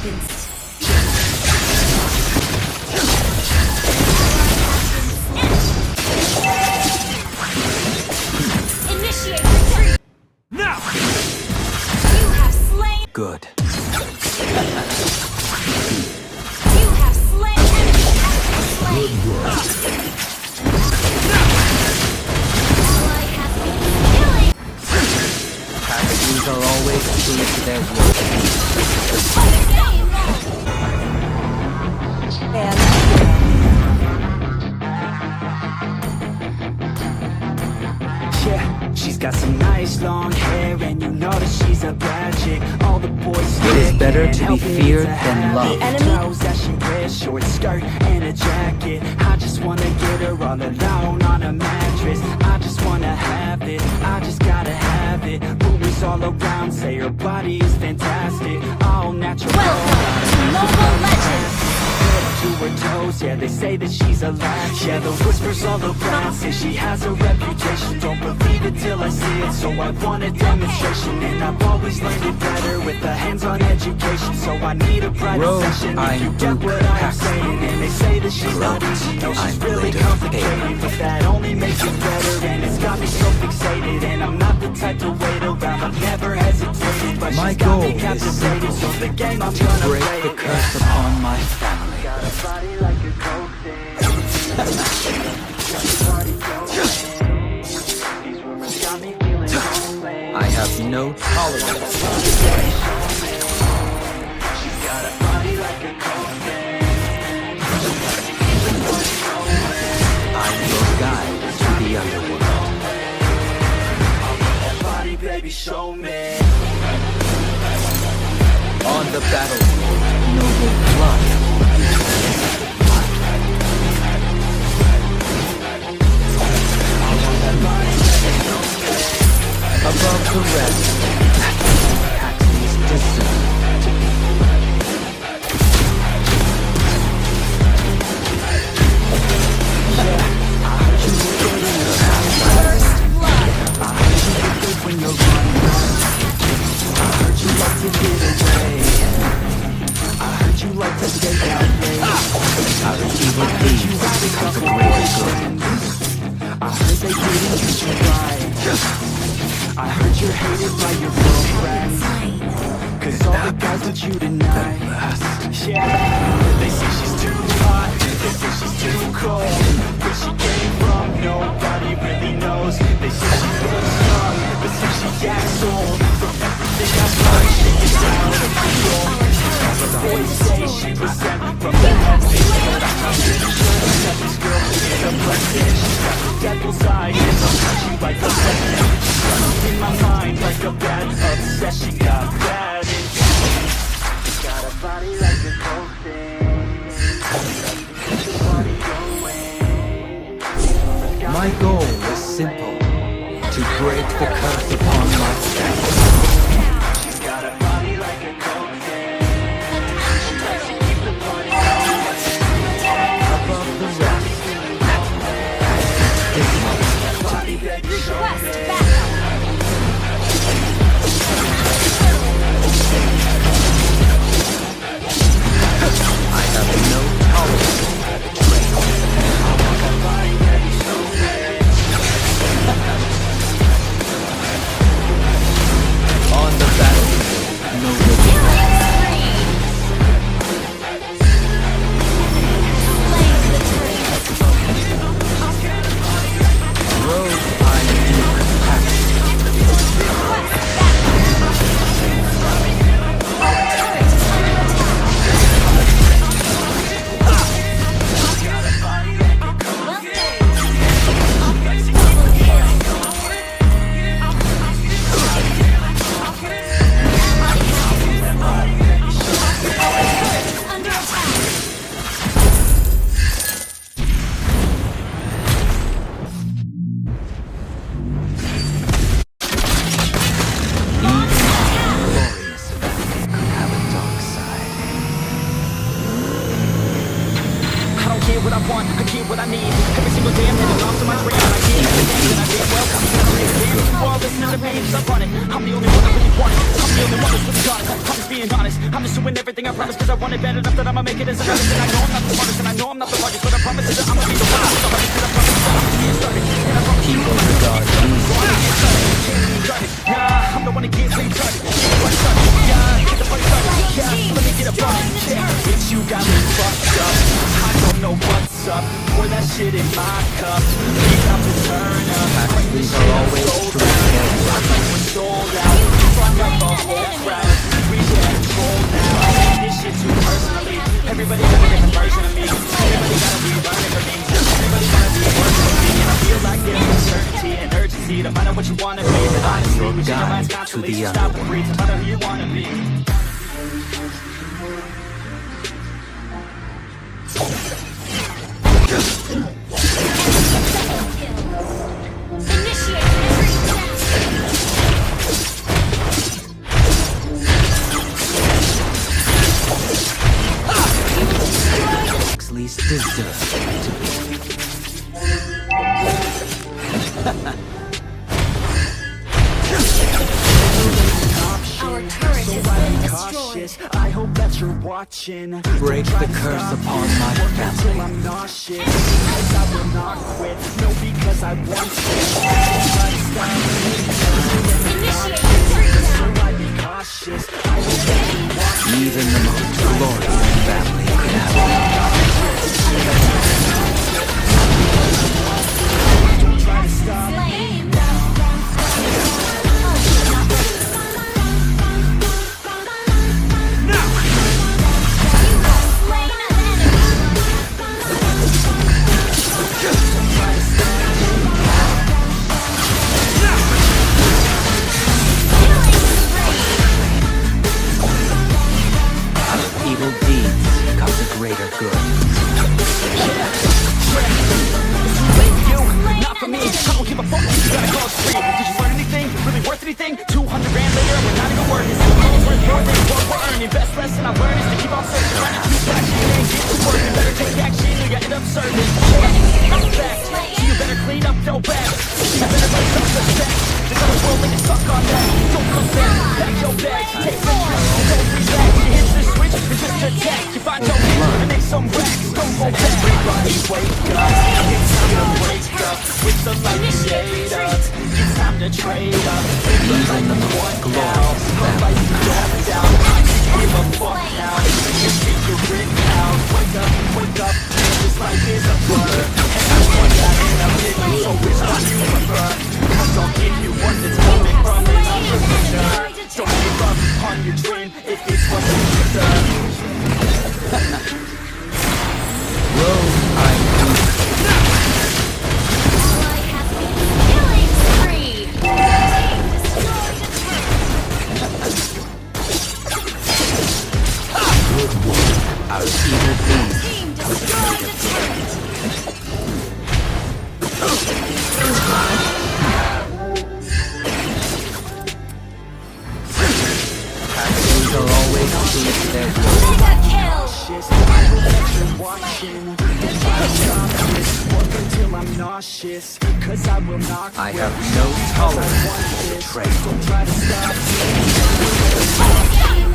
convinced. Initiate retreat! Now! You have slain! Good. You have slain enemy after slain! Ally has been killing! Packages are always true to their word. Yeah, she's got some nice long hair, and you know that she's a bad chick. All the boys It is better can't to be help it, feared it's a than habit. loved. Enemy? Clothes that she wears, short skirt and a jacket. I just wanna get her all alone on a mattress. I just wanna have it, I just gotta have it. Rumors all around say her body is fantastic, all natural. Welcome to Mobile Legends! To her toes, yeah, they say that she's a latch. Yeah, the whispers all around say she has a reputation. Don't believe it till I see it, so I want a demonstration. And I've always learned it better with a hands-on education. So I need a private Rogue, session if you I'm get what I'm Paxton. saying. And they say that she's not Rogue, easy, no, she's I'm really later complicated. Aamon. But that only makes it better, and it's got me so fixated. And I'm not the type to wait around, I've never hesitated. But My she's got me goal is captivated, so the game I'm to gonna break play the it. curse upon my family. Got a body like a coke thing. Got the party going. These rumors got me feeling lonely. I have no tolerance. She's got a body like a coke thing. I'm your guide to the underworld. That body, baby, show me. On the battlefield, noble blood. Above the rest, Paxton's distance. When you're running, I heard you like to get away. I heard you like to stay out late. Out of evil deeds comes a greater good. I heard they didn't treat you right. I heard you're hated by your girlfriend, cause all the guys want you tonight. Yeah, they say she's too hot, they say she's too cold. Where she came from, nobody really knows. They say she looks young, but say she acts old. From everything I've heard, she is out of control. The boys say she was sent from the heavens, but I'm pretty sure that this girl is a blessing. She's got the devil's eye, and I'll touch you like a weapon. She's running in my mind like a bad obsession. Got bad intentions. She's got a body like a cold thing. Keep the party going. My goal is simple: to break the curse upon my family. She's got a body like a cold thing. She likes to keep the party going. Above the rest, Body, baby, show Request me. backup! I have no tolerance for betrayal. Body, baby, show me. I'm just doing everything I promised, cause I want it bad enough that I'ma make it as a medicine. I know I'm not the smartest and I know I'm not the largest, but I promise that I'ma be the one. So hard, cause I promise that I'm getting started. And I promise People regard me. Nah, I'm the one that gets retarded. Yeah, get the party started. Yeah, let me get a button. Yeah, bitch, you got me fucked up. I don't know what's up. Pour that shit in my cup. We got to turn up. These are always true. We're sold out. Fuck up the whole crowd. We get control now. This shit too personally. Everybody got a different version of me. Everybody gotta be learning from me. Everybody gotta be working with me. And I feel like there's uncertainty and urgency to find out what you wanna be. But honestly, we change our minds constantly. So stop and breathe. No matter who you wanna be. Least deserve to be. Our turret has been destroyed. I hope that you're watching. Break the curse upon my Until family. I'm nauseous, cause I will not quit. No, because I want to. Try to stop me. Initiate retreat So now. I be cautious. I hope that you watch. Even the most glorious family could have Don't try to stop me. Slain. You have slain an evil deeds come to greater good. You, not for me. I don't give a fuck. You gotta go free. Did you learn anything? Really worth anything? 200 grand later, we're not even working. It's worth more than what we're earning. Best lesson I learned is to keep on searching. Trying to keep flashing and get to work. You better take action or you end up serving. I'm back. So you better clean up your back. You better raise up the stacks. There's other world that can suck on that. Don't come back. Pack your bags. Take more. Don't relax. You hit the switch and just attack. You find your hit and make some racks. Don't go back. Everybody wake up. It's time to wake up. With the light creator. It's time to trade up. Even the most glorious family. Down. Give a fuck now. You think you're written out. Wake up. This life is a blur. And I want that in a pity. So which one you prefer? I'll give you one that's coming from an entrepreneur. Don't give up on your dream if it's what you deserve. Rome, I do. ally has been killing spree. Our evil deeds Team come to destroyed greater a good. turret. These are always true to their word. Mega kill. I hope that you're watching. Try to stop this. Work until I'm nauseous. Cause I will not quit. I have no tolerance for betrayal. Don't try to stop me.